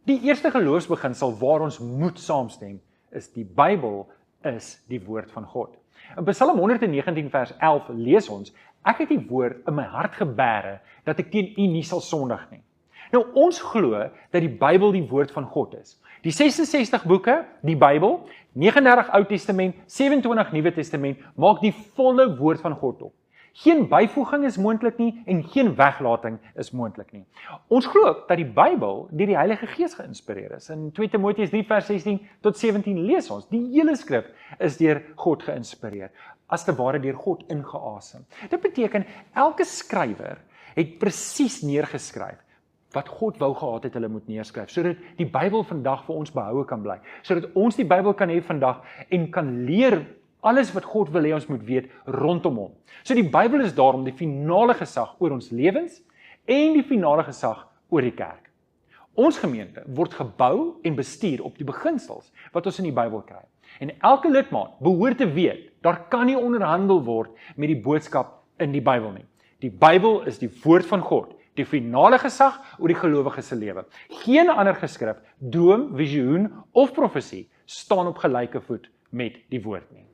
Die eerste geloofsbeginsel waar ons moet saamstem, is die Bybel is die woord van God. In Psalm 119 vers 11 lees ons, ek het die woord in my hart gebere, dat ek teen U nie sal sondig nie. Nou ons glo dat die Bybel die woord van God is. Die 66 boeke, die Bybel, 39 Ou Testament, 27 Nuwe Testament, maak die volle woord van God op. Geen byvoeging is moontlik nie en geen weglating is moontlik nie. Ons glo ook dat die Bybel deur die Heilige Gees geïnspireer is. In 2 Timoteus 3 vers 16 tot 17 lees ons, die hele skrif is deur God geïnspireer, as te ware deur God ingeasem. Dit beteken, elke skrywer het presies neergeskryf wat God wou gehad het hulle moet neerskryf, sodat die Bybel vandag vir ons behoue kan bly, sodat ons die Bybel kan hê vandag en kan leer alles wat God wil hê ons moet weet rondom hom. So die Bybel is daarom die finale gesag oor ons lewens en die finale gesag oor die kerk. Ons gemeente word gebou en bestuur op die beginsels wat ons in die Bybel kry. En elke lidmaat behoort te weet, daar kan nie onderhandel word met die boodskap in die Bybel nie. Die Bybel is die woord van God, die finale gesag oor die gelowige se lewe. Geen ander geskrif, droom, visioen of profesie staan op gelyke voet met die woord nie.